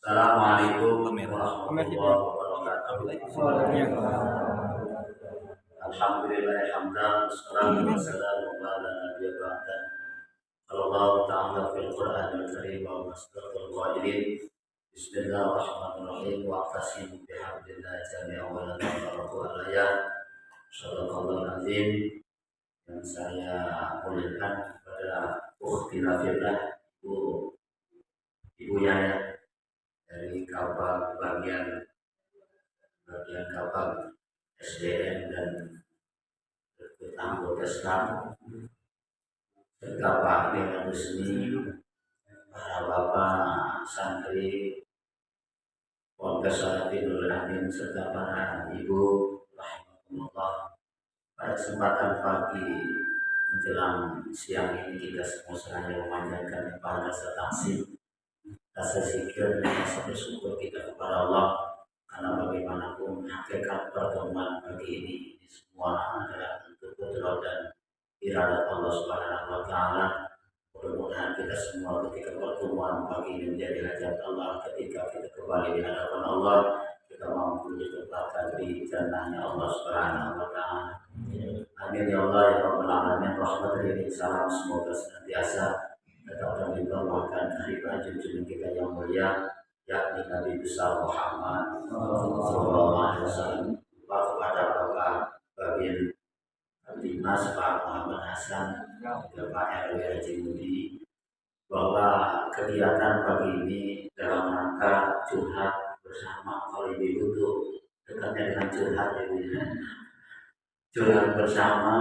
Assalamualaikum warahmatullahi wabarakatuh. Alhamdulillah hamdan wassalatu wassalamu ala nabiyyi ba'da. Allah ta'ala fil Qur'anil Karim wa masdaqul qailin. Bismillahirrahmanirrahim wa aqsimu bihamdillahi jami'an wa la tafarraqu alayya. Shadaqallahul azim. Yang saya muliakan kepada ukhtina fillah, Ibu Yaya dari Kapal bagian Kapal SDM dan anggota staff serta Pak Dewan Resmi, para bapak santri Pondok Salatinul Amin serta para ibu rahimahumullah. Pada kesempatan pagi menjelang siang ini kita semua seraya memanjatkan ibadah rasa taksim, rasa zikir dan rasa bersyukur kita kepada Allah, karena bagaimanapun hakikat pertemuan pagi ini semua adalah untuk kudrat dan iradat Allah Subhanahu wa taala. Mudah-mudahan kita semua ketika pertemuan pagi ini menjadi hajat Allah, ketika kita kembali di hadapan Allah kita mampu ditempatkan di jannahnya Allah Subhanahu wa taala. Amin ya Allah ya Rabbal alamin. Rahmat dari salam semoga senantiasa tetap terlimpahkan kehidupan junjungan kita yang mulia, yakni Nabi besar Muhammad sallallahu alaihi wasallam. Kepada Bapak Bagian Dinas Pak Muhammad Hasan, Pak RW Haji Mudi, bahwa kegiatan pagi ini dalam rangka curhat bersama. Kalau ibu itu dekatnya dengan curhat ya, curhat bersama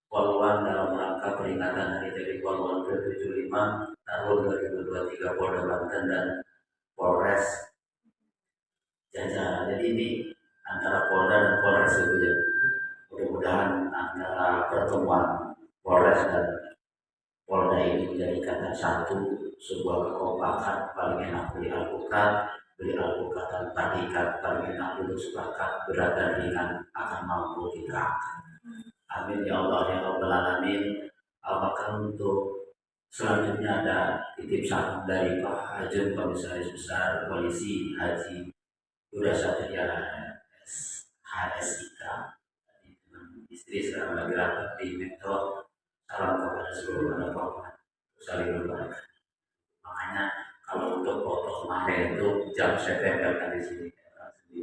Poluan dalam rangka peringatan Hari Jadi Poluan ke-75 tahun 2023 Polda Banten dan Polres jajaran. Jadi ini antara Polda dan Polres itu ya. Mudah-mudahan antara pertemuan Polres dan Polda ini menjadikan satu sebuah kekompakan. Paling enak beli alpukat tanpa ikat, paling enak duduk sepakat, berat dan ringan akan mampu kita angkat. Amin ya Allah ya Rabbal alamin. Apakah untuk selanjutnya ada titip salam dari Pak Hajun Komisaris Besar Polisi Haji Yuda Satria HSIK, istri sekarang lagi rapat di Metro. Salam kepada seluruh anak bapak, saling berbagi. Makanya kalau untuk foto kemarin itu jam saya tempelkan di sini.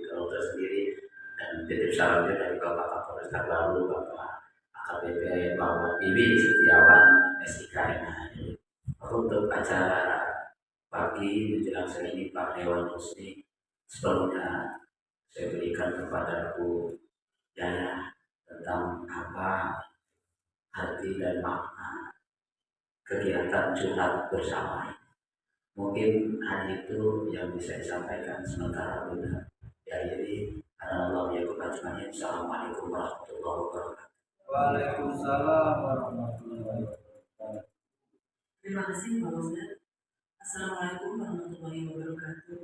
Kalau tersendiri dan titip salamnya dari Bapak Kapolres Baru, Bapak AKBP Bapak Bibi Setiawan SIKM. Untuk acara pagi menjelang siang ini Pak Dewan Resmi, sebelumnya saya berikan kepada Bu Yaya tentang apa arti dan makna kegiatan curhat bersama. Mungkin hari itu yang bisa disampaikan sementara benar. Ya jadi Allah ya kebajikannya. Assalamualaikum warahmatullahi wabarakatuh. Waalaikumsalam warahmatullahi wabarakatuh. Terima kasih Pak Ustaz. Assalamualaikum warahmatullahi wabarakatuh.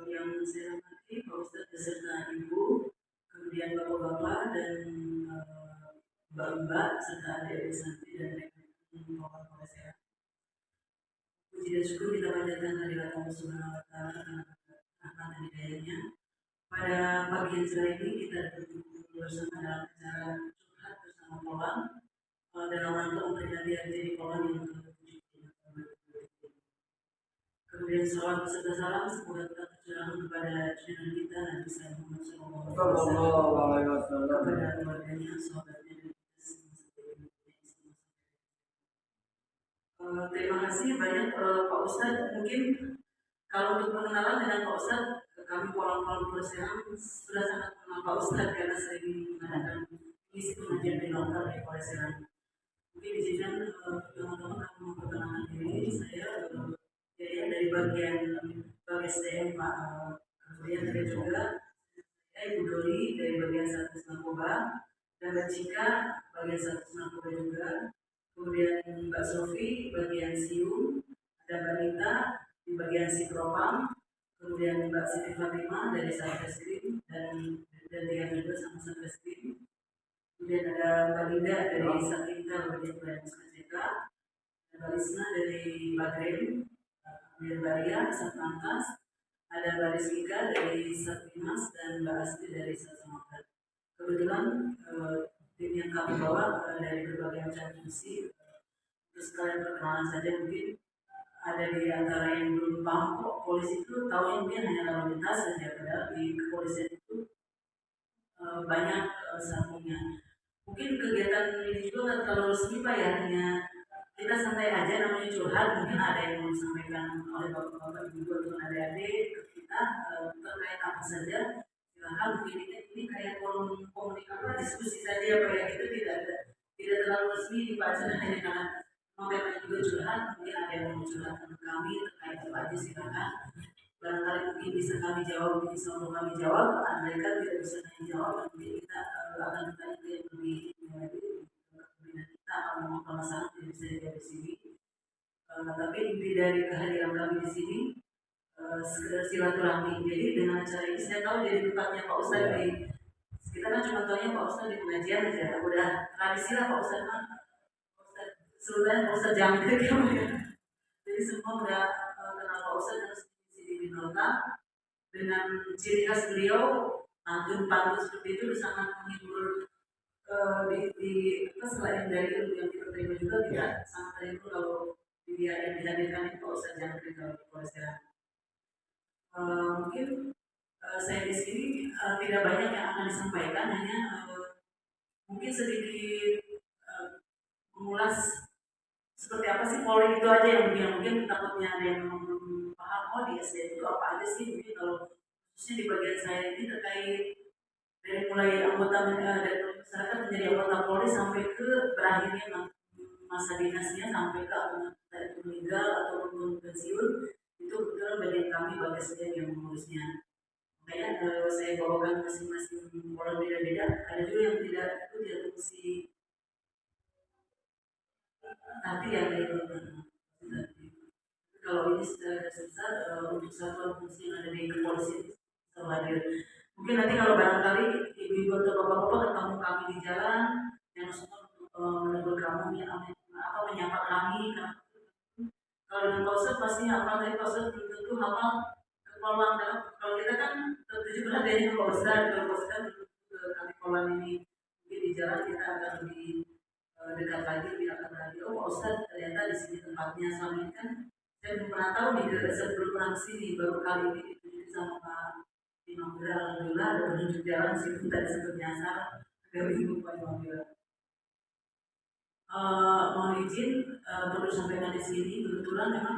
Yang saya hormati Pak Ustaz beserta Ibu, kemudian Bapak-bapak dan Mbak-mbak serta adik-adik santri dan rekan-rekan Polres ya. Puji dan syukur kita panjatkan kehadirat Allah Subhanahu wa taala karena rahmat dan hidayahnya. Pada pagi yang cerah ini kita berkumpul bersama dalam acara curhat bersama Polang dalam rangka memperingati Hari Jadi Polang yang ke-75. Kemudian salawat beserta salam semoga tetap tercurahkan kepada junjungan kita Nabi Muhammad sallallahu alaihi wasallam, kepada keluarganya, sahabatnya dan kita semua. Terima kasih banyak Pak Ustadz. Mungkin kalau untuk pengenalan dengan Pak Ustadz, kami Polang-Polang Polresnya sudah sangat mengenal Pak Ustadz karena sering mengadakan misi pengajian di lokal di Polresnya. Mungkin izinkan teman-teman akan memperkenalkan diri. Saya dari bagian SDM Pak kemudian ada juga saya Ibu Doli dari bagian Satgas Narkoba dan Mbak Cika bagian Satgas Narkoba juga. Kemudian Mbak Sofi bagian SIU, ada Mbak Nita di bagian Sipropam, kemudian Mbak Siti Fatimah dari Satreskrim dan dia juga sama Satreskrim. Kemudian ada Mbak Linda dari Satintel bagian pelayanan SKCK, dan Mbak Isma dari Badrem, Amir Baria, Satlantas, ada Mbak Rizkika dari Satpimas, dan Mbak Asti dari Satsamarga. Kebetulan tim yang kami bawa dari berbagai macam fungsi. Terus kalian perkenalan saja mungkin. Ada di antara yang belum paham kok polisi itu tahu yang mungkin hanya lalu lintas saja, padahal di kepolisian itu banyak sambungnya. Mungkin kegiatan ini juga nggak terlalu resmi Pak ya, hanya kita santai aja namanya curhat. Mungkin ada yang mau disampaikan oleh bapak-bapak ibu atau adik-adik ke kita terkait apa saja. Silakan, mungkin ini kayak forum komunikasi diskusi saja Pak ya, itu tidak terlalu resmi dibaca hanya karena mau memang juga curhat. Mungkin ada yang mau curhat ke kami terkait apa aja, silakan. Barangkali mungkin bisa kami jawab, bisa untuk kami jawab. Andai kan tidak bisa kami jawab, mungkin kita akan bertanya ke yang lebih lagi kemudian kita mau masalah tidak bisa dijawab di sini. Tapi inti dari kehadiran kami di sini sekedar silaturahmi. Jadi dengan acara ini saya tahu dari tempatnya Pak Ustadz di kita kan cuma tahunya Pak Ustadz di pengajian aja. Udah tradisi lah Pak Ustadz kan. Sebenarnya Pak Ustadz jangkrik ya. Jadi semua udah kenal Pak Ustadz dan di Minota dengan ciri khas beliau pantun seperti itu sangat menghibur. Selain dari ilmu yang kita terima juga tidak sangat terhibur kalau dia yang dihadirkan itu Pak Ustadz jangkrik kalau Polres. Mungkin saya di sini tidak banyak yang akan disampaikan, hanya mungkin sedikit mengulas seperti apa sih Polri itu aja yang mungkin takutnya ada yang belum paham. Oh di SD itu apa aja sih, mungkin kalau khususnya di bagian saya ini terkait dari mulai anggota dari masyarakat menjadi anggota Polri sampai ke berakhirnya masa dinasnya sampai ke itu meninggal ataupun pensiun, itu kebetulan bagian kami bagian yang mengurusnya. Makanya saya bawakan masing-masing pola beda-beda. Ada juga yang tidak itu dia fungsi nanti yang itu. Kalau ini secara besar untuk satuan fungsi yang ada di kepolisian selalu hadir. Mungkin nanti kalau barangkali ibu-ibu atau bapak-bapak ketemu kami di jalan, yang semua menegur kamu, apa menyapa kami. Kalau dengan konsep pasti hafal, tapi konsep belum tentu hafal kepulauan. Kalau kita kan tertuju berat dari konsep, kalau konsep kan kami kepulauan ini mungkin di jalan kita akan lebih dekat lagi, tidak akan lagi. Oh Pak Ustadz ternyata di sini tempatnya. Selama ini kan saya belum pernah tahu nih, sebelum pernah kesini baru kali ini ditunjuk sama Pak Imam Bira. Alhamdulillah ada penunjuk jalan sih, tadi sempat nyasar agak bingung Pak Imam Bira. Mohon izin perlu sampaikan di sini, kebetulan memang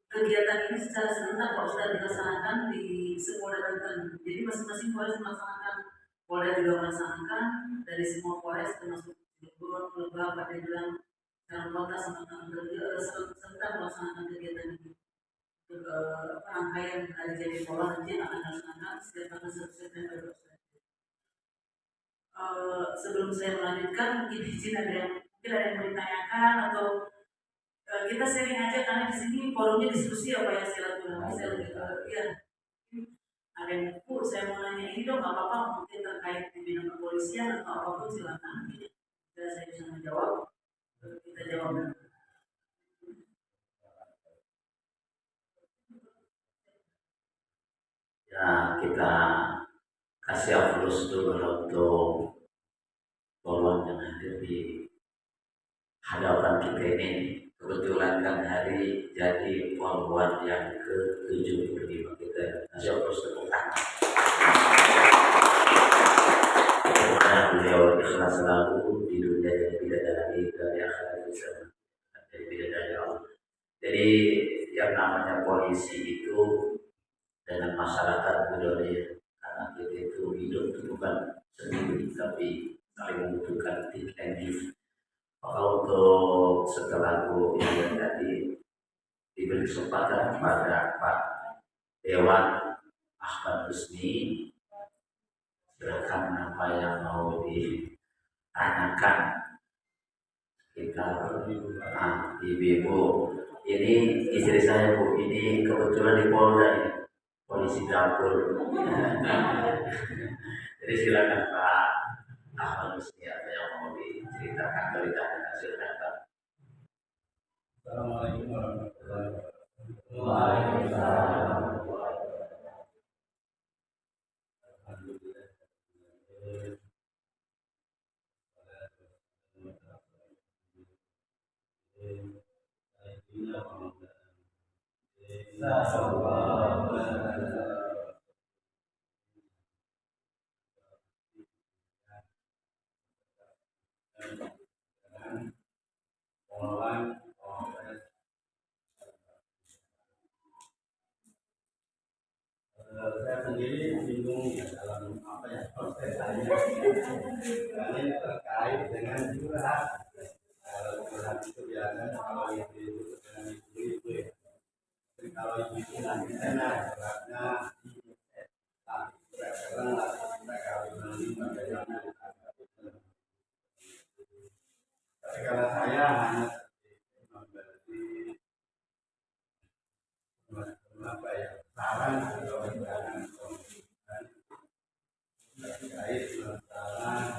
kegiatan ini secara serentak Pak Ustadz dilaksanakan di Polda Banten. Jadi masing-masing Polres melaksanakan, Polda juga melaksanakan, dari semua Polres termasuk Cirebon, Lebak, Pandeglang, Kota, serentak melaksanakan kegiatan ini. Untuk rangkaian hari jadi Polda nanti akan dilaksanakan setiap tanggal 1 September. Sebelum saya melanjutkan, mungkin izin ada yang mau ditanyakan atau kita sharing aja, karena di sini forumnya diskusi apa ya, silaturahmi. Saya lebih ya ada yang buku, saya mau nanya ini dong, nggak apa-apa, mungkin terkait di bidang kepolisian atau apapun silakan. Jika saya bisa menjawab, kita jawab. Ya, kita kasih aplaus dulu untuk polwan yang hadir di hadapan kita ini. Kebetulan kan hari jadi polwan yang ke-75 kita. Kasih aplaus tepuk tangan. Beliau ikhlas selalu di dunia yang bidadari, dari akhirat bisa dari bidadari Allah. Jadi yang namanya polisi itu dengan masyarakat budaya, karena kita itu hidup itu bukan sendiri tapi saling membutuhkan thick and give. Maka untuk setelah Bu yang tadi diberi kesempatan kepada Pak Dewan Ahmad Husni, silakan apa yang mau ditanyakan. Kita ibu-ibu, ini istri saya Bu, ini kebetulan di Polda ini, polisi dapur. Jadi silakan Pak Ahmad Husni, ada yang mau diceritakan atau ditanyakan, silakan Pak. Assalamualaikum warahmatullahi wabarakatuh. Waalaikumsalam. Alhamdulillah. Saya sendiri bingung ya dalam apa ya proses saya karena ini terkait dengan curhat. Kalau curhat itu biasanya kalau itu dengan ibu ya. Tapi kalau ibu nanti enak curhatnya sekarang kita kawin nanti bagaimana. Tapi kalau saya hanya memberi apa ya saran atau jangan terkait masalah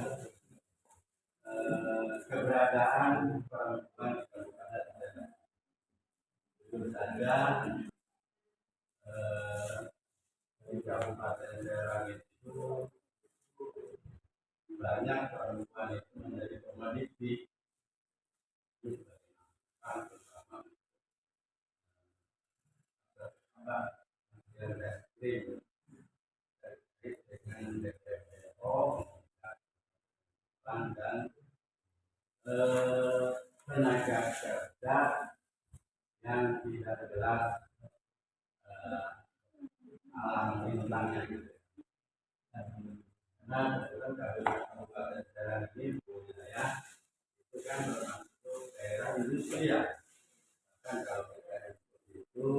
keberadaan perempuan di Kabupaten Serang. Tentu saja di Kabupaten Serang itu banyak perempuan itu menjadi komoditi terutama dengan reskrim dengan DPO dan tenaga kerja yang tidak jelas alam bintangnya gitu. Karena Kabupaten Serang ini wilayah itu kan termasuk daerah industri ya. Kan kalau daerah seperti itu,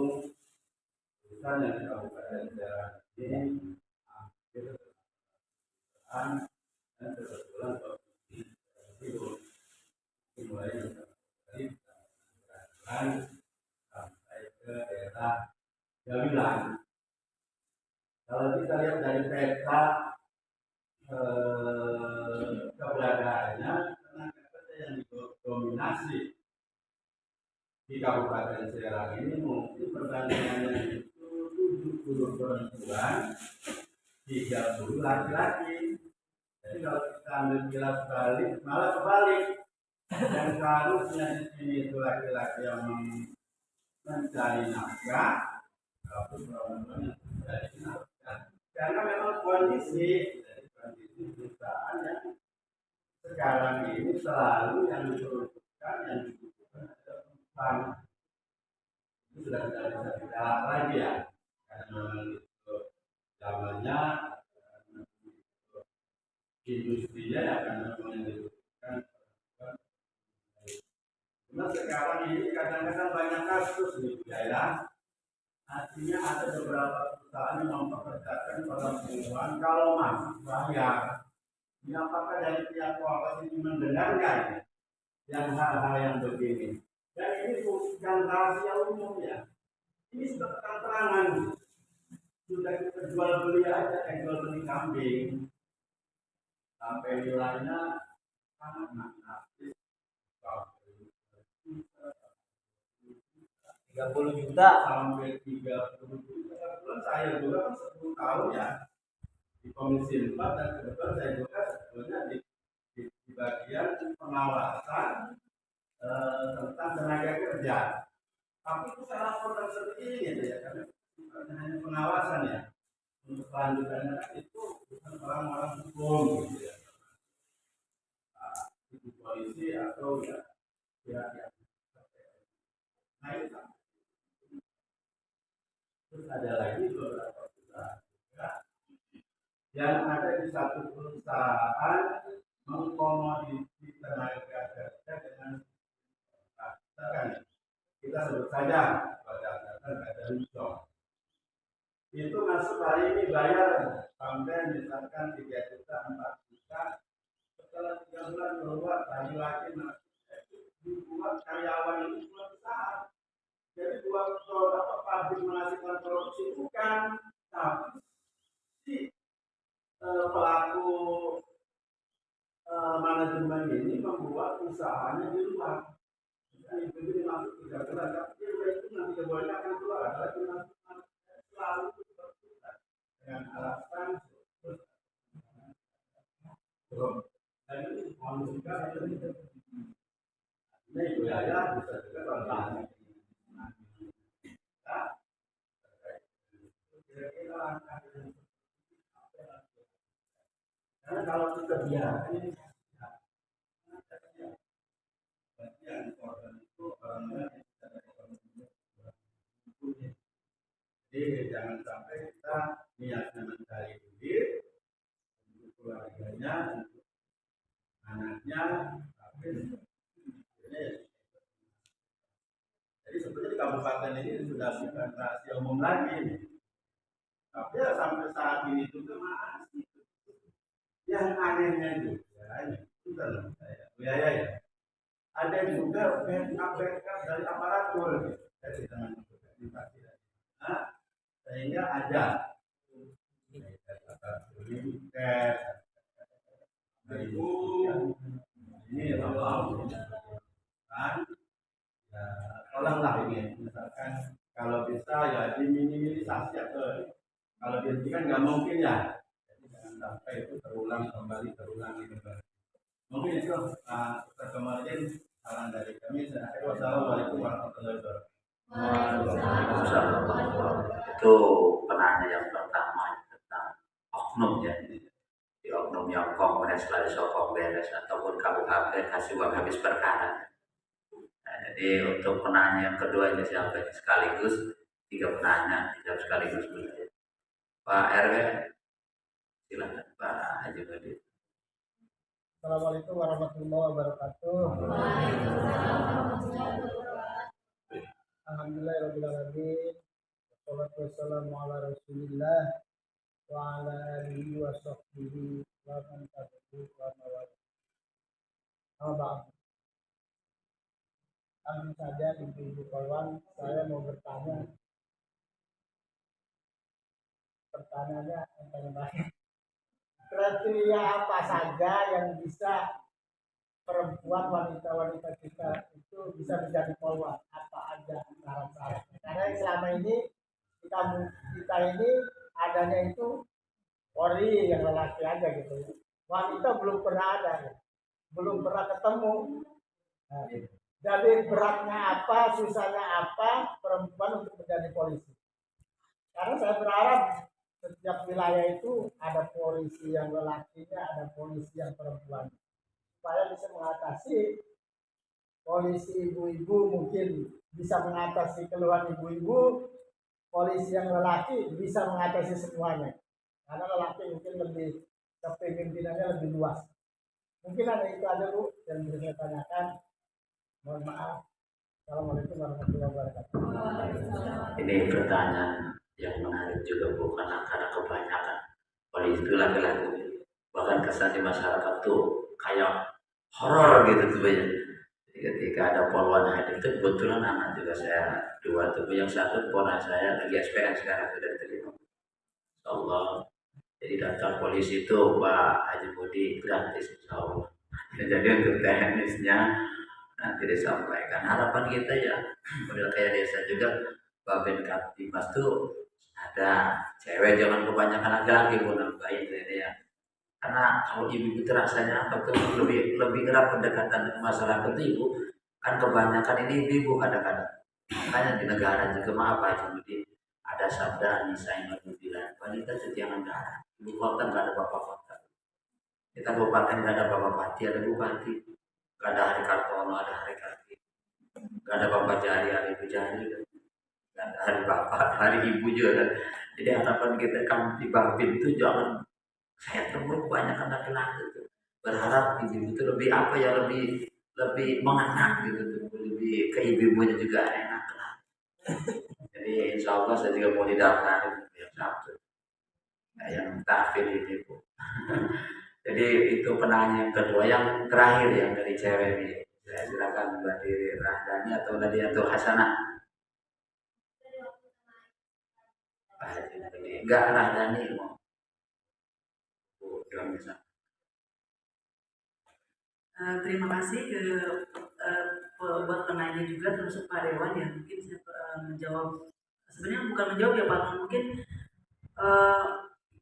urusan yang di Kabupaten Serang ini hampir dan kebetulan itu mulai dari sampai ke daerah Gawilan. Kalau kita lihat dari peta keberadaannya, tenaga kerja yang didominasi di Kabupaten Serang ini mungkin perbandingannya itu 70 perempuan, 30 laki-laki. Jadi kalau kita ambil kilas balik, malah kebalik. Yang seharusnya di sini itu laki-laki yang mencari nafkah, tapi perempuan yang mencari nafkah. Karena memang kondisi perusahaan yang sekarang ini selalu yang diperlukan yang dibutuhkan adalah perempuan. Itu sudah tidak bisa bicara lagi ya, karena memang itu zamannya industrinya ya karena memang yang dibutuhkan. Cuma sekarang ini kadang-kadang banyak kasus di daerah. Artinya ada beberapa perusahaan yang mempekerjakan perempuan kalau masih bayar. Ini apakah dari pihak Polres ini mendengarkan yang hal-hal yang begini? Dan ini bukan rahasia umum ya. Ini sudah terang-terangan. Sudah kita jual beli aja, kayak jual beli kambing. Sampai nilainya sangat fantastis. 30 juta sampai 30 juta. Kebetulan saya juga kan 10 tahun ya di Komisi 4 dan kebetulan saya juga sebetulnya di bagian pengawasan tentang tenaga kerja. Tapi itu saya laporkan seperti ini gitu ya, karena bukan hanya pengawasan ya. Untuk selanjutnya itu bukan orang-orang hukum gitu ya. Itu polisi atau ya pihak yang nah itu. Terus ada lagi beberapa perusahaan yang ada di satu perusahaan mengkomoditi tenaga kerja dengan katakan kita sebut saja berdasarkan ada Luncong. Itu masuk hari ini bayar sampai misalkan 3 juta, 4 juta. Setelah 3 bulan keluar lagi-lagi dibuat karyawan itu buat usaha. Jadi buat pabrik menghasilkan produksi bukan, tapi si pelaku manajemen ini membuat usahanya di luar. itu dimaksud 3 bulan, tapi itu nanti kebolehnya akan keluar, adalah dimaksud selalu berputar dengan alasan dan ini manusia ini budaya bisa juga tantangan. Karena kalau kita biarkan ini yang korban itu orang-orang yang jadi jangan sampai kita niatnya mencari duit untuk keluarganya, untuk anaknya, tapi jadi sebenarnya di kabupaten ini sudah bukan rahasia umum lagi, tapi ya sampai saat ini juga masih. Yang anehnya juga, itu dalam saya, ya. Ada juga backup dari aparatur, dari teman-teman sehingga ada ini kan tolonglah ini misalkan kalau bisa ya diminimalisasi atau kalau dihentikan nggak mungkin ya, jadi jangan sampai itu terulang kembali. Mungkin itu kemarin saran dari kami. Wassalamualaikum warahmatullahi wabarakatuh. Itu penanya yang pertama tentang oknum ya, di oknum yang kongres lalu sokong beres ataupun KUHP kasih uang habis perkara. Nah, jadi untuk penanya yang kedua ini siapa sekaligus 3 penanya dijawab sekaligus dulu. Pak RW, silakan Pak Haji Budi. Assalamualaikum warahmatullahi wabarakatuh. Alhamdulillahirrahmanirrahim. Wassalatu wassalamu ala rasulillah wa ala alihi wa sahbihi wa man tabi'ahu wa mawala. Langsung saja ibu-ibu kawan, saya mau bertanya. Pertanyaannya yang banyak. Kriteria apa saja yang bisa perempuan wanita-wanita kita itu bisa menjadi polwan? Apa aja syarat-syaratnya? Karena selama ini kita ini adanya itu Polri yang lelaki aja gitu. Wanita belum pernah ada, belum pernah ketemu. Nah, jadi beratnya apa, susahnya apa perempuan untuk menjadi polisi? Karena saya berharap setiap wilayah itu ada polisi yang lelakinya, ada polisi yang perempuan, supaya bisa mengatasi polisi ibu-ibu, mungkin bisa mengatasi keluhan ibu-ibu, polisi yang lelaki bisa mengatasi semuanya, karena lelaki mungkin lebih kepemimpinannya lebih luas. Mungkin ada itu aja Bu yang bisa saya tanyakan. Mohon maaf. Assalamualaikum warahmatullahi wabarakatuh. Ini pertanyaan yang menarik juga Bu, karena kebanyakan polisi itu laki-laki, bahkan kesan di masyarakat tuh kayak horor gitu tuh banyak. Ketika ada polwan hadir itu kebetulan anak juga saya 2 tuh, yang satu ponan saya lagi SPN sekarang sudah diterima. Allah. Jadi daftar polisi itu Pak Haji Budi gratis insya Allah. Jadi untuk teknisnya nanti disampaikan. Harapan kita ya model kayak desa juga Babin Kaptimas tuh ada cewek, jangan kebanyakan laki-laki pun nambahin ini ya. Karena kalau ibu itu rasanya apa tuh lebih erat pendekatan dengan masyarakat ibu, kan kebanyakan ini ibu kadang-kadang. Makanya di negara juga maaf Pak Haji, ada sabda Anisa yang bilang wanita itu jangan darah. Ibu kota nggak ada bapak kota. Kita kabupaten nggak ada bapak pati, ada bupati. Nggak ada hari Kartono, ada hari Karti. Nggak ada bapak jari, ada ibu jari. Nggak ada hari bapak, hari ibu juga. Jadi harapan kita kan di Babin itu jangan, saya temui kebanyakan laki-laki itu berharap ibu itu lebih apa ya, lebih mengena gitu, lebih ke ibu-ibunya juga enak lah. Jadi insya Allah saya juga mau didaftarin yang satu, yang tahfidz ini Bu. Jadi itu penanya yang kedua, yang terakhir yang dari cewek ini. Saya silakan Mbak Diri Rahdani atau Nadiatul Hasanah. Enggak Rahdani mau. Terima kasih ke buat penanya juga termasuk Pak Dewan ya, mungkin saya menjawab, sebenarnya bukan menjawab ya Pak, mungkin eh,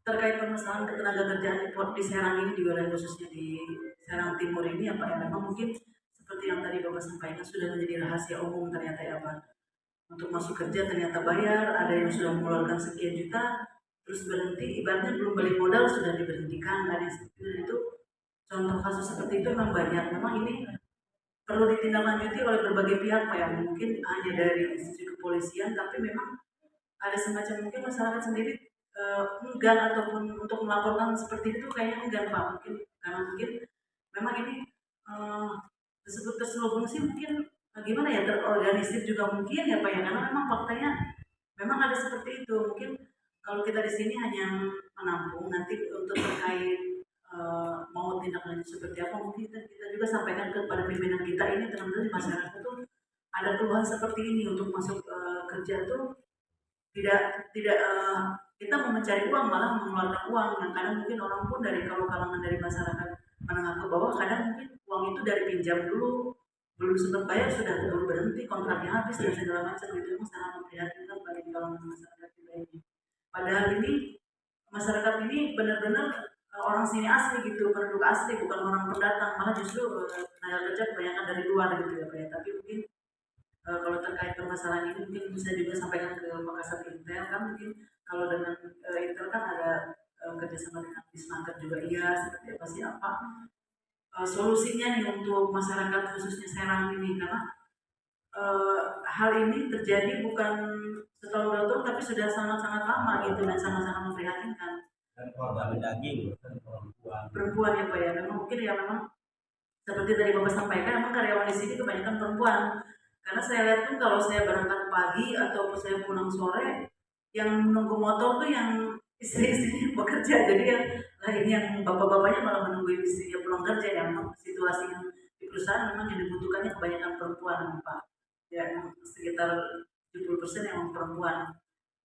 terkait permasalahan ketenaga kerjaan di Serang ini, di wilayah khususnya di Serang Timur ini ya Pak, ya memang mungkin seperti yang tadi Bapak sampaikan sudah menjadi rahasia umum ternyata ya Pak. Untuk masuk kerja ternyata bayar, ada yang sudah mengeluarkan sekian juta terus berhenti, ibaratnya belum balik modal sudah diberhentikan, ada yang seperti itu. Contoh kasus seperti itu memang banyak. Memang ini perlu ditindaklanjuti oleh berbagai pihak Pak, yang mungkin hanya dari institusi kepolisian, tapi memang ada semacam mungkin masyarakat sendiri enggan ataupun untuk melaporkan seperti itu kayaknya enggan Pak, mungkin karena mungkin memang ini eh, disebut terselubung sih, mungkin gimana ya, terorganisir juga mungkin ya Pak ya, karena memang faktanya memang ada seperti itu. Mungkin kalau kita di sini hanya menampung, nanti untuk terkait mau tindak lanjut seperti apa, mungkin kita juga sampaikan kepada pimpinan kita ini, teman-teman di masyarakat tuh ada keluhan seperti ini untuk masuk kerja tuh tidak kita mau mencari uang malah mengeluarkan uang, yang kadang mungkin orang pun dari, kalau kalangan dari masyarakat menengah ke bawah, kadang mungkin uang itu dari pinjam dulu, belum sempat bayar sudah keburu berhenti, kontraknya habis dan segala macam. Itu memang sangat memprihatinkan bagi kalangan masyarakat kita ini. Padahal ini masyarakat ini benar-benar orang sini asli gitu, penduduk asli, bukan orang pendatang, malah justru tenaga kerja kebanyakan dari luar gitu ya Pak ya. Tapi mungkin kalau terkait permasalahan ini mungkin bisa juga sampaikan ke Makassar Intel, kan mungkin kalau dengan Intel kan ada kerjasama dengan Disnaker juga, iya seperti apa sih, apa solusinya nih untuk masyarakat khususnya Serang ini, karena hal ini terjadi bukan setahun dua tahun tapi sudah sangat-sangat lama gitu, dan sangat-sangat memprihatinkan. Dan korban daging bukan perempuan. Perempuan ya Pak ya, memang mungkin ya, memang seperti tadi Bapak sampaikan, memang karyawan di sini kebanyakan perempuan. Karena saya lihat tuh kalau saya berangkat pagi atau saya pulang sore, yang menunggu motor tuh yang istri-istrinya bekerja. Jadi yang ini yang bapak-bapaknya malah menunggu istrinya pulang kerja. Yang situasi yang di perusahaan memang yang dibutuhkannya kebanyakan perempuan Pak. Ya sekitar 70% yang perempuan.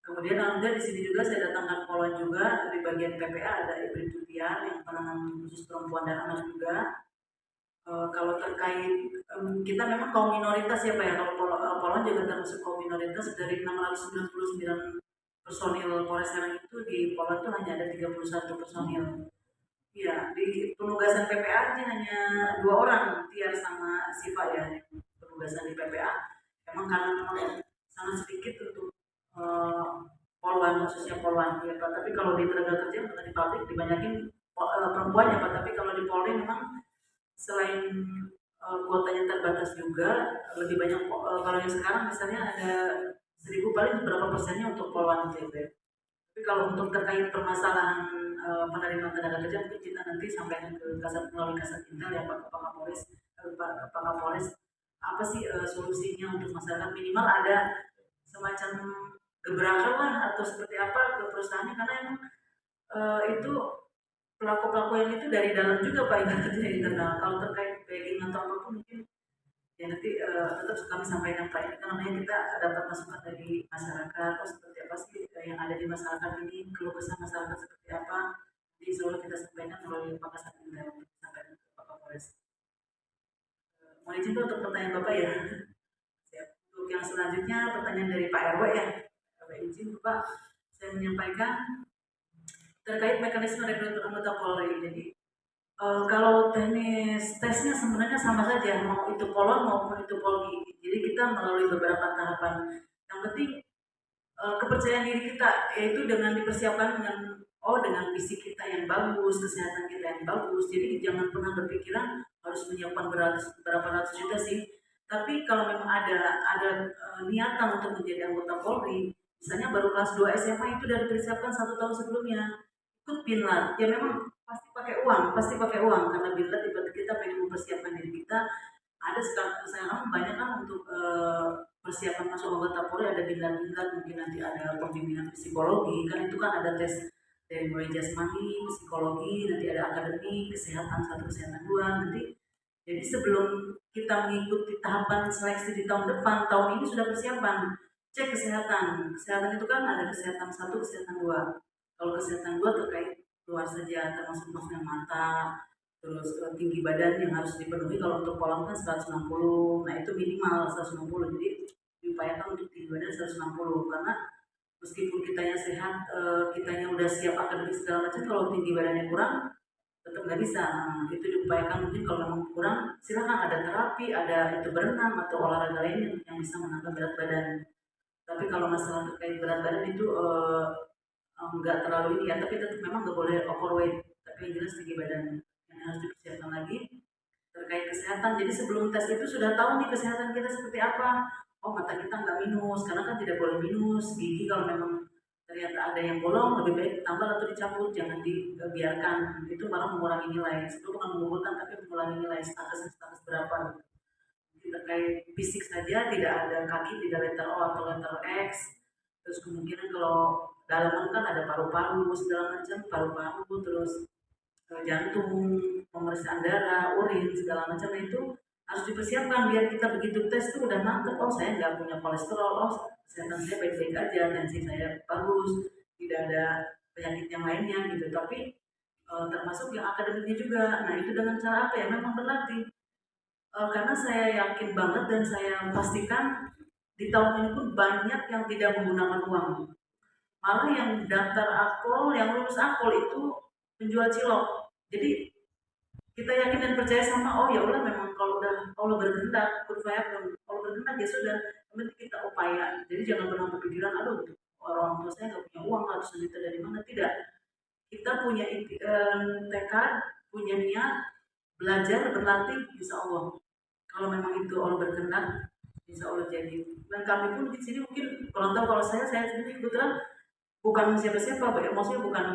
Kemudian alhamdulillah di sini juga saya datangkan polwan juga di bagian PPA, ada Ibu Tutian yang penanganan khusus perempuan dan anak juga. Kalau terkait kita memang kaum minoritas ya Pak ya, kalau Polwan juga termasuk kaum minoritas. Dari 699 personil Polres Serang itu, di Polwan itu hanya ada 31 personil. Iya, di penugasan PPA aja hanya 2 orang, Tiar sama Siva ya, penugasan di PPA. Memang karena memang sangat sedikit untuk Polwan, khususnya Polwan ya Pak. Tapi kalau di tenaga kerja, di pabrik dibanyakin perempuan ya Pak. Tapi kalau di Polri memang selain kuotanya terbatas juga, lebih banyak kalau yang sekarang misalnya ada 1000, paling berapa persennya untuk polwan TP. Tapi kalau untuk terkait permasalahan penerimaan tenaga kerja, mungkin kita nanti sampaikan ke Kasat, melalui Kasat Intel ya Pak, ke Pak Kapolres, Pak Kapolres, apa sih solusinya untuk masyarakat, minimal ada semacam gebrakan lah atau seperti apa ke perusahaannya, karena emang itu pelaku-pelaku yang itu dari dalam juga Pak, ibaratnya internal. Kalau terkait begging atau apapun mungkin ya nanti tetap kami sampaikan Pak, ini kan namanya kita dapat masukan dari masyarakat, atau seperti apa sih yang ada di masyarakat ini, keluh kesah masyarakat seperti apa, jadi selalu kita sampaikan melalui Pak Kasat Intel untuk disampaikan ke Pak Kapolres. Mohon izin Pak untuk pertanyaan Bapak ya. Siap. Untuk yang selanjutnya pertanyaan dari Pak RW ya. Bapak izin Pak, saya menyampaikan terkait mekanisme rekrutmen anggota Polri. Jadi kalau teknis tesnya sebenarnya sama saja, mau itu Polon maupun itu Polri. Jadi kita melalui beberapa tahapan. Yang penting kepercayaan diri kita, yaitu dengan dipersiapkan dengan fisik kita yang bagus, kesehatan kita yang bagus. Jadi jangan pernah berpikiran harus menyiapkan berapa ratus juta sih. Tapi kalau memang ada niatan untuk menjadi anggota Polri, misalnya baru kelas 2 SMA, itu sudah dipersiapkan 1 tahun sebelumnya. Ikut binlat, ya memang pasti pakai uang, karena binlat tiba-tiba kita pengen mempersiapkan diri kita. Ada sekarang banyak kan untuk persiapan masuk anggota Polri, ada binlat-binlat, mungkin nanti ada pembimbingan psikologi, kan itu kan ada tes dari mulai jasmani, psikologi, nanti ada akademik, kesehatan 1, kesehatan 2, nanti. Jadi sebelum kita mengikuti tahapan seleksi di tahun depan, tahun ini sudah persiapan. Cek kesehatan. Kesehatan itu kan ada kesehatan 1, kesehatan 2. Kalau kesehatan 2 terkait luar saja, termasuk maksudnya mata, terus tinggi badan yang harus dipenuhi. Kalau untuk polang kan 160, nah itu minimal 160, jadi diupayakan untuk tinggi badan 160, karena meskipun kitanya sehat, kitanya udah siap akademik segala macam, kalau tinggi badannya kurang tetap nggak bisa. Nah, itu diupayakan, mungkin kalau memang kurang silakan ada terapi, ada itu berenang atau olahraga lain yang bisa menambah berat badan. Tapi kalau masalah terkait berat badan itu nggak terlalu ini ya, tapi tetap memang nggak boleh overweight, tapi yang jelas tinggi badan yang harus dipersiapkan lagi terkait kesehatan. Jadi sebelum tes itu sudah tahu nih kesehatan kita seperti apa. Oh, mata kita nggak minus, karena kan tidak boleh minus. Gigi kalau memang ternyata ada yang bolong, lebih baik tambal atau dicabut, jangan dibiarkan. Itu malah mengurangi nilai. Itu bukan mengumpulkan, tapi mengurangi nilai status berapa. Mungkin terkait fisik saja, tidak ada kaki, tidak letter O atau letter X. Terus kemungkinan kalau dalaman kan ada paru-paru segala macam, paru-paru terus jantung, pemeriksaan darah, urin segala macam itu harus dipersiapkan biar kita begitu tes tuh udah mantep. Oh, saya nggak punya kolesterol, oh kesehatan saya baik-baik aja, tensi saya bagus, tidak ada penyakit yang lainnya gitu. Tapi termasuk yang akademiknya juga. Nah, itu dengan cara apa ya? Memang berlatih. Karena saya yakin banget dan saya pastikan di tahun ini pun banyak yang tidak menggunakan uang. Malah yang daftar akpol, yang lulus akpol itu penjual cilok. Jadi kita yakin dan percaya sama, oh ya Allah, memang kalau udah Allah berkehendak, kalau berkehendak ya sudah, yang penting kita upaya. Jadi jangan pernah berpikiran, aduh orang tua saya nggak punya uang, harus minta dari mana. Tidak, kita punya tekad, punya niat, belajar, berlatih, insya Allah. Kalau memang itu Allah berkehendak, insya Allah jadi. Dan kami pun di sini mungkin kalau tahu, kalau saya sendiri kebetulan bukan siapa-siapa, maksudnya bukan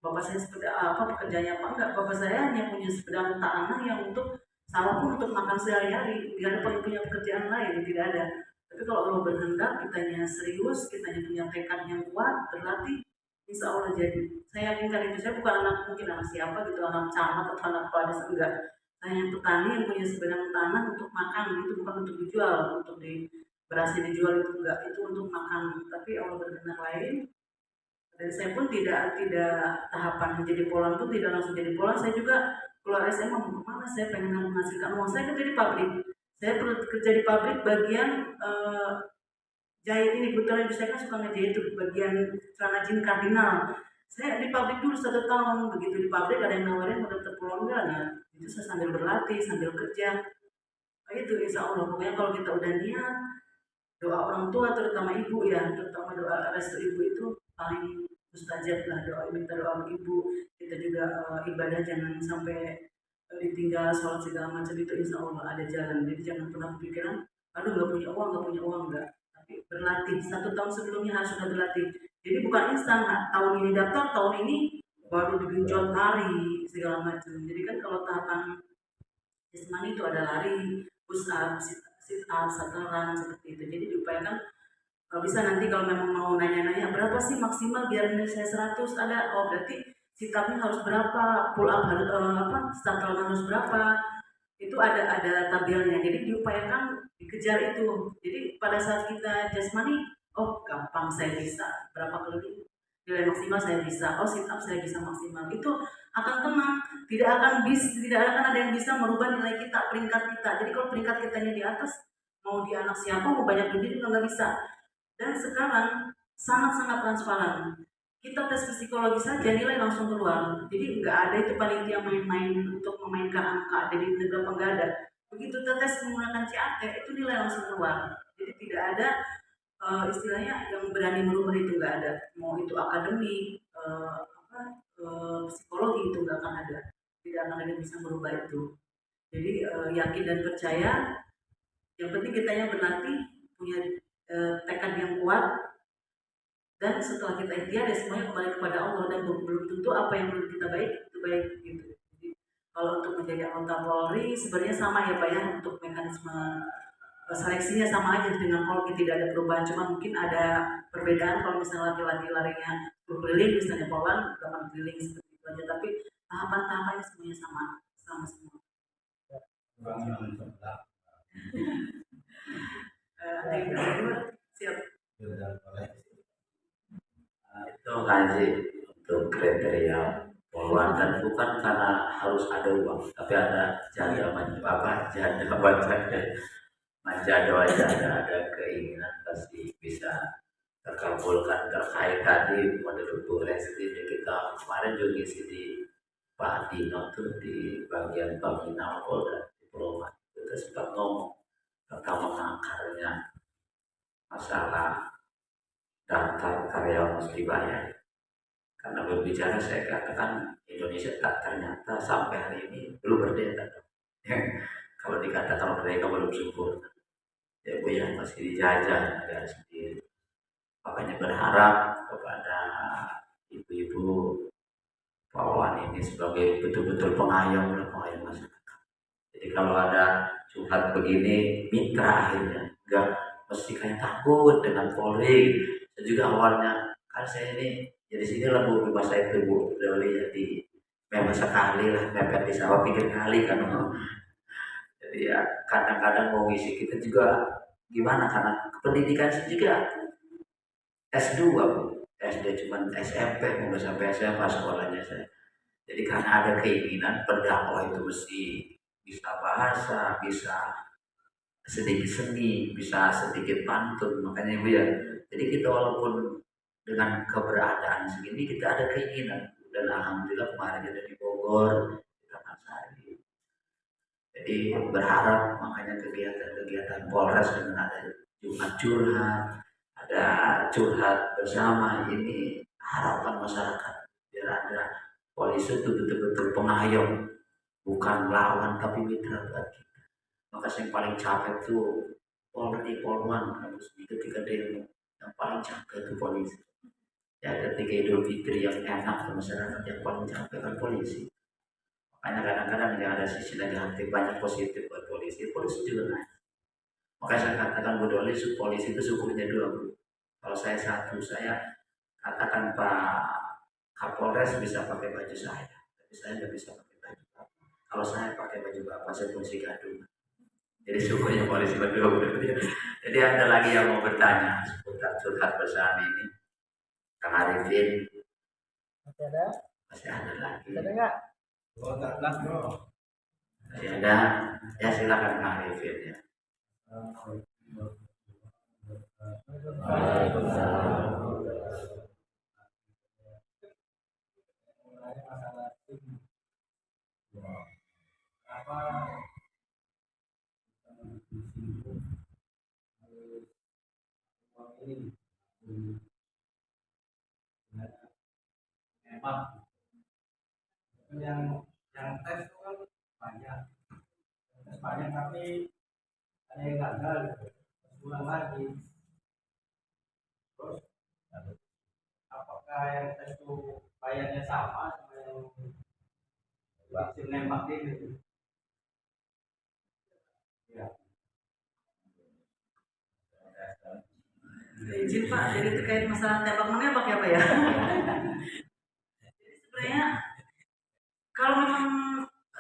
bapak saya sepeda apa pekerjaannya apa enggak. Bapak saya hanya punya sepeda tanah yang untuk sawah pun untuk makan sehari-hari, tidak ada punya pekerjaan lain, tidak ada. Tapi kalau Allah berkehendak, kitanya serius, kitanya punya tekad yang kuat, berlatih, insya Allah jadi. Saya yakinkan itu. Saya bukan anak, mungkin anak siapa gitu, anak camat atau anak kepala desa, enggak. Saya yang petani yang punya sebidang tanah untuk makan, itu bukan untuk dijual, untuk berhasil dijual itu enggak, itu untuk makan. Tapi Allah berkehendak lain, dan saya pun tidak tahapan menjadi polan pun tidak langsung jadi polan. Saya juga keluar SMA mau kemana, saya pengen menghasilkan uang, saya kerja di pabrik. Saya perlu kerja di pabrik bagian jahit ini, kebetulan ibu saya kan suka ngejahit itu bagian celana jeans kardinal. Saya di pabrik dulu 1 tahun, begitu di pabrik ada yang nawarin mau daftar pulang enggak, nah itu saya sambil berlatih sambil kerja kayak itu. Insya Allah pokoknya kalau kita udah niat, doa orang tua terutama ibu ya, terutama doa restu ibu itu paling mustajab lah. Doa, minta doa ibu, kita juga ibadah jangan sampai ditinggal sholat segala macam, itu insya Allah ada jalan. Jadi jangan pernah pikiran aduh nggak punya uang enggak, tapi berlatih 1 tahun sebelumnya harus sudah berlatih. Jadi bukan instan, nah, tahun ini daftar, tahun ini baru digenjot lari segala macam. Jadi kan kalau tahapan jasmani itu ada lari, push up, sit up, saturan seperti itu. Jadi diupayakan kalau bisa nanti kalau memang mau nanya-nanya berapa sih maksimal biar nilai saya 100, ada, oh berarti sit upnya harus berapa, pull up harus saturan harus berapa, itu ada tabelnya. Jadi diupayakan dikejar itu. Jadi pada saat kita jasmani, oh gampang saya bisa berapa kali nilai maksimal saya bisa, oh sit up saya bisa maksimal, itu akan tenang. Tidak akan ada yang bisa merubah nilai kita, peringkat kita. Jadi kalau peringkat kitanya di atas, mau di anak siapa, mau banyak duit juga nggak bisa. Dan sekarang sangat-sangat transparan. Kita tes psikologi saja nilai langsung keluar. Jadi nggak ada itu panitia main-main untuk memainkan angka dari berapa, nggak ada. Begitu kita tes menggunakan CAT itu nilai langsung keluar. Jadi tidak ada istilahnya yang berani merubah, itu nggak ada. Mau itu akademik, psikologi, itu nggak akan ada. Tidak akan ada yang bisa merubah itu. Jadi yakin dan percaya. Yang penting kita yang berlatih, punya tekad yang kuat, dan setelah kita ikhtiar ya semuanya kembali kepada Allah, dan belum tentu apa yang menurut kita baik itu baik gitu. Jadi kalau untuk menjadi anggota Polri sebenarnya sama ya Pak ya, untuk mekanisme seleksinya sama aja dengan Polri, tidak ada perubahan, cuma mungkin ada perbedaan. Kalau misalnya laki-laki larinya 10 keliling, misalnya Polwan 8 keliling seperti itu aja, tapi tahapan-tahapannya semuanya sama semua. Siap. Itu haji untuk kriteria poluan, dan bukan karena harus ada uang, tapi ada janda janda manja doa janda, ada keinginan pasti bisa terkabulkan terkait tadi menurut Bu Lesti. Kita kemarin juga ngisi di Pak Dino tuh di bagian pembinaan Polda Diplomat, kita sempat ngomong tentang mengakarnya masalah daftar karyawan mesti bayar. Karena berbicara saya katakan Indonesia tak ternyata sampai hari ini belum merdeka. Kalau dikatakan merdeka belum sempurna, ya Bu yang masih dijajah negara sendiri. Makanya berharap kepada ibu-ibu Pahlawan ini sebagai betul-betul pengayom masyarakat. Jadi kalau ada curhat begini, mitra akhirnya, enggak mesti kayak takut dengan Polri. Saya juga awalnya kan saya ini jadi sini lah Bu, di masa itu Bu Doli, jadi memang sekali lah mepet di sawah pikir kali kan. Jadi ya kadang-kadang mau ngisi kita juga gimana, karena pendidikan saya juga S2 Bu, SD cuman SMP, mau sampai SMA sekolahnya saya. Jadi karena ada keinginan pendakwah itu mesti bisa bahasa, bisa sedikit seni, bisa sedikit pantun, makanya Bu ya. Jadi kita walaupun dengan keberadaan segini kita ada keinginan, dan alhamdulillah kemarin ada di Bogor, kita Sari. Jadi berharap makanya kegiatan-kegiatan Polres dengan ada Jumat curhat, ada curhat bersama ini, harapan masyarakat biar ada polisi itu betul-betul pengayom, bukan lawan tapi mitra buat kita. Maka yang paling capek tuh Polri, Polwan harus ketika demo, yang paling capek itu polisi. Ya ketika Idul Fitri yang enak ke masyarakat, yang paling capek kan polisi. Makanya kadang-kadang yang ada sisi negatif, banyak positif buat polisi juga naik. Makanya saya katakan Bu Doli, polisi itu sukunya dua Bu. Kalau saya satu, saya katakan Pak Kapolres bisa pakai baju saya, tapi saya nggak bisa pakai baju Bapak. Kalau saya pakai baju Bapak, saya polisi gadung. Jadi sukunya polisi berdua. Jadi ada lagi yang mau bertanya seputar curhat bersama ini, Kang Arifin? Masih ada? Masih ada lagi? Ada nggak? Oh, tak bro. Masih ada? Ya silakan Kang Arifin ya. Memang yang tes itu kan banyak tapi ada yang gagal gitu. Ulang lagi. Terus apakah yang tes itu bayarnya sama sama yang vaksin nembak ini? Ya. Izin Pak, jadi terkait masalah tembak menembak ya Pak ya. Jadi sebenarnya kalau memang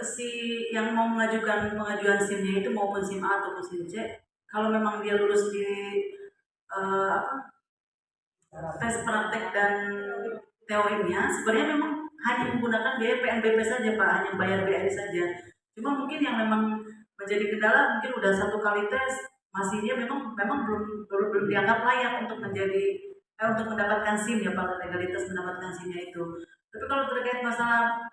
si yang mau mengajukan pengajuan SIM-nya itu maupun SIM A ataupun SIM C, kalau memang dia lulus di tes praktek dan teorinya, sebenarnya memang hanya menggunakan biaya PNBP saja Pak, hanya bayar BAI saja. Cuma mungkin yang memang menjadi kendala mungkin udah satu kali tes, masih dia memang belum dianggap layak untuk untuk mendapatkan SIM ya Pak, legalitas mendapatkan SIM-nya itu. Tapi kalau terkait masalah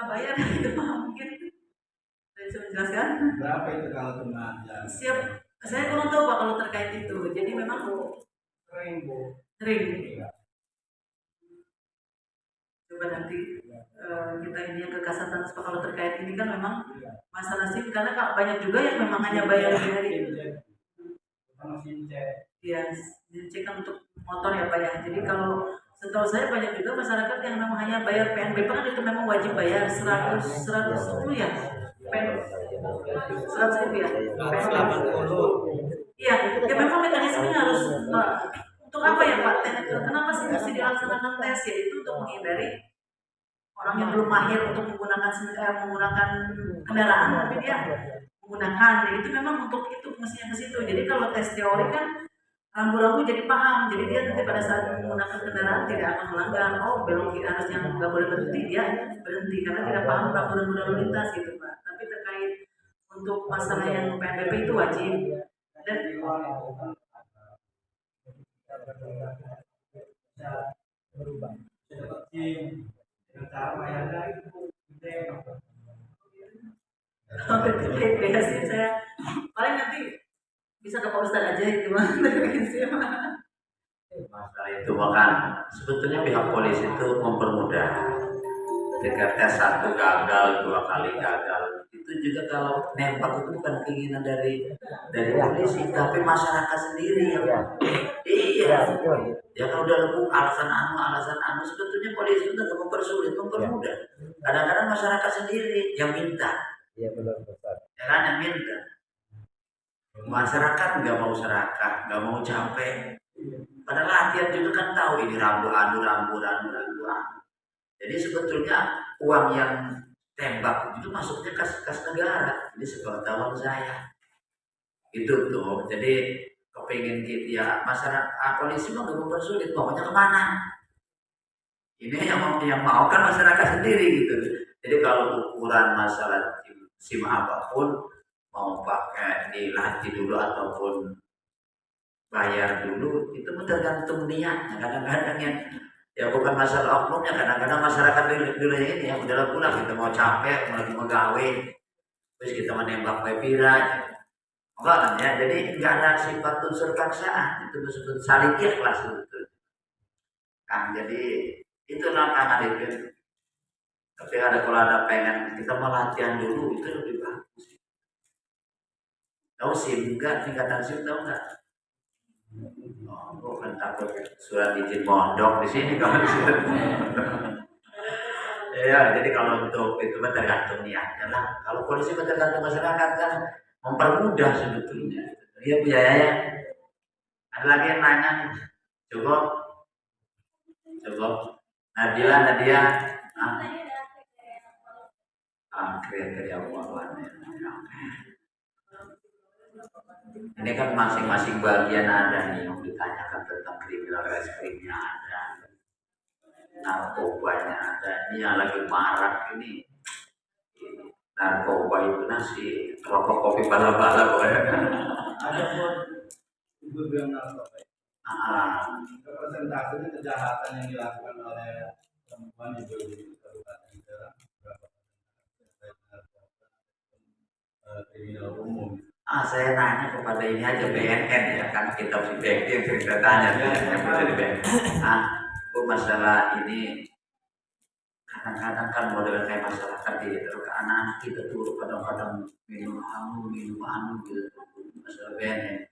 bayar itu mungkin saya bisa menjelaskan. Berapa itu kalau cuma Siap, saya kurang tahu Pak kalau terkait itu. Jadi memang sering Bu. sering. Iya. Coba nanti kita ini yang ke Kasatan kalau terkait ini kan memang masalah SIM, karena banyak juga yang memang hanya bayar dari Sama SIM C. ya cek kan untuk motor ya Pak ya. Jadi kalau setahu saya banyak juga masyarakat yang memang hanya bayar PNBP kan itu memang wajib bayar 110 ya. 100 ya. Iya, ya memang mekanismenya harus untuk apa ya Pak? Kenapa sih mesti dilaksanakan tes ya? Itu untuk menghindari orang yang belum mahir untuk menggunakan kendaraan, tapi dia menggunakan. Jadi itu memang untuk itu mestinya ke situ. Jadi kalau tes teori kan rambu-rambu jadi paham, jadi dia nanti pada saat menggunakan kendaraan tidak akan melanggar. Oh, belok kiri harus yang nggak boleh berhenti, dia berhenti karena tidak paham rambu-rambu lalu lintas gitu Pak. Tapi terkait untuk masalah yang PNBP itu wajib. Dan berubah. kalau biasanya saya paling nanti bisa ke Pak Ustadz aja gitu Pak. Masalah itu bahkan sebetulnya pihak polisi itu mempermudah. Ketika tes 1 gagal, 2 kali gagal, itu juga kalau nembak itu bukan keinginan dari polisi, tapi masyarakat sendiri yang iya. Ya kalau udah lebu alasan anu, sebetulnya polisi itu nggak mempersulit, mempermudah. Kadang-kadang masyarakat sendiri yang minta. Iya benar Ustaz. Ya kan yang minta. Masyarakat nggak mau serakah, nggak mau capek. Pada latihan juga kan tahu ini rambu. Jadi sebetulnya uang yang tembak itu masuknya kas negara. Jadi sepengetahuan saya itu tuh. Jadi kepingin gitu ya masyarakat polisi mah gak mempersulit, pokoknya kemana? Ini yang mau kan masyarakat sendiri gitu. Jadi kalau ukuran masalah SIM apapun mau pakai dilatih dulu ataupun bayar dulu itu tergantung niatnya. Kadang-kadang yang ya bukan masalah oknumnya, kadang-kadang masyarakat dulu ini ya udah pulang kita mau capek mau gawe terus kita menembak pepira enggak kan ya, jadi nggak ada sifat unsur paksaan, itu disebut saling ikhlas sebetulnya kan. Jadi itu namanya itu. Tapi kalau ada pengen kita mau latihan dulu itu lebih bagus. Tahu SIM enggak, tingkatan SIM tahu enggak? Oh, bukan takut surat izin mondok di sini kalau surat mondok. Ya, jadi kalau untuk itu tergantung niatnya lah. Kalau polisi tergantung masyarakat kan mempermudah sebetulnya. Iya Bu Yaya. Ada lagi yang nanya nih. Cukup. Nadia. Kriteria pengelolaan. Ini kan masing-masing bagian ada nih yang ditanyakan tentang kriminal reskrimnya ada, narkobanya ada. Ini yang lagi marak ini narkoba itu nasi rokok kopi bala-bala pokoknya. Ada pun itu bilang narkoba. Representasinya kejahatan yang dilakukan oleh perempuan di Kabupaten Serang kriminal umum. Saya nanya kepada ini aja BNN ya, kan kita feedback yang cerita tanya yang bisa di BNN. Bu masalah ini kadang-kadang kan model kayak masyarakat di terus anak-anak kita tuh kadang-kadang minum anu gitu masalah BNN.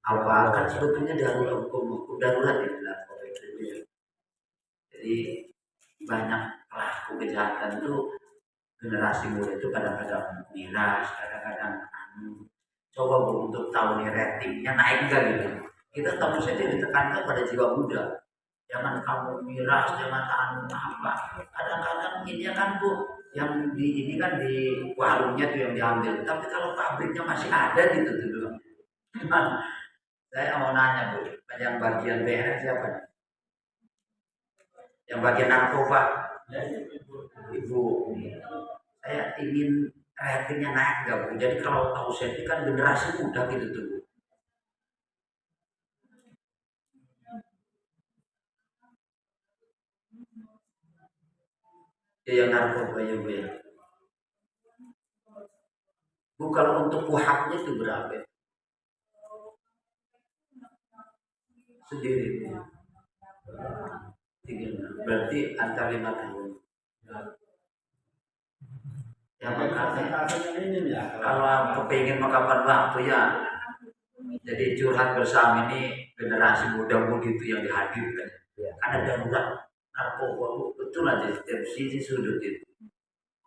Apa kan sebetulnya darurat di dalam itu. Jadi banyak pelaku kejahatan itu generasi muda itu kadang-kadang miras, kadang-kadang anu. Coba Bu untuk tahu nih ratingnya naik enggak gitu. Kita tahu saja ditekankan pada jiwa muda. Jangan kamu miras, jangan anu apa. Kadang-kadang ini kan Bu, yang di ini kan di warungnya tuh yang diambil. Tapi kalau pabriknya masih ada gitu tuh. Saya mau nanya Bu, yang bagian BNN siapa? Yang bagian narkoba? Ibu. Saya ingin ratingnya naik nggak Bu? Jadi kalau tahu saya ini kan generasi muda gitu tuh Bu. Ya yang narkoba ya Bu ya. Bu kalau untuk kuhapnya itu berapa? Sendiri Bu. Berarti antara 5 tahun. Ya makanya kalau kepingin mengkapan waktu ya jadi curhat bersama ini generasi muda begitu yang dihadirkan karena darurat narkoba betul aja setiap sisi sudut itu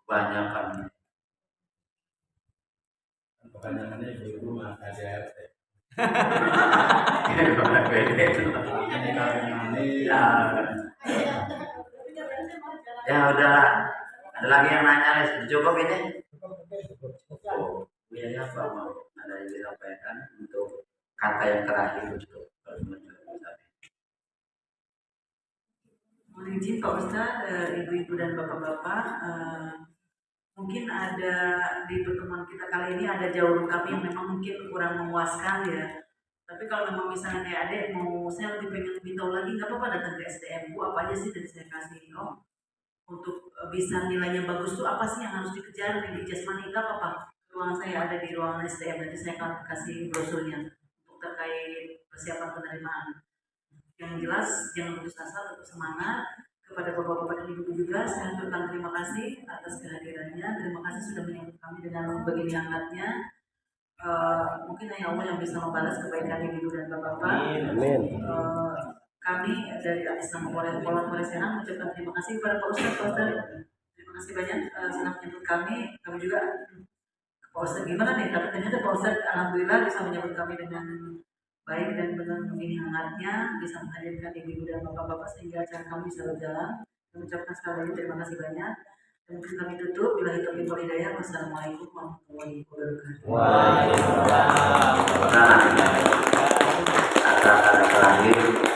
kebanyakan ibu mah KDRT. Ya udahlah, ada lagi yang nanya cukup ini? Oh, biaya apa mau ada yang disampaikan untuk kata yang terakhir untuk harus menjemput kami. Mohon izin Pak Ustadz, ibu-ibu dan bapak-bapak, mungkin ada di pertemuan kita kali ini ada jawaban kami yang memang mungkin kurang memuaskan ya. Tapi kalau memang misalnya kayak adik mau, saya lebih pengen lebih tahu lagi, nggak apa-apa datang ke SDM, Bu, apa aja sih dari saya kasih, untuk bisa nilainya bagus tuh apa sih yang harus dikejar di jasmani, nggak apa-apa. Ruangan saya ada di ruangan SDM, nanti saya akan kasih brosurnya untuk terkait persiapan penerimaan. Yang jelas jangan putus asa, tetap semangat. Kepada bapak-bapak dan ibu juga saya ucapkan terima kasih atas kehadirannya. Terima kasih sudah menyambut kami dengan begini hangatnya. Mungkin hanya Allah yang bisa membalas kebaikan ibu dan bapak-bapak. Amin. Kami dari Islam Polres Serang mengucapkan terima kasih kepada Pak Ustadz. Terima kasih banyak sudah menyambut kami. Kami juga Pak Ustadz gimana nih? Tapi ternyata Pak Ustadz alhamdulillah bisa menyambut kami dengan baik dan dengan begini hangatnya, bisa menghadirkan ibu dan bapak-bapak sehingga acara kami bisa berjalan. Kami ucapkan sekali lagi terima kasih banyak. Dan mungkin kami tutup bila kita wal hidayah. Wassalamualaikum warahmatullahi wabarakatuh. Waalaikumsalam. Kata-kata terakhir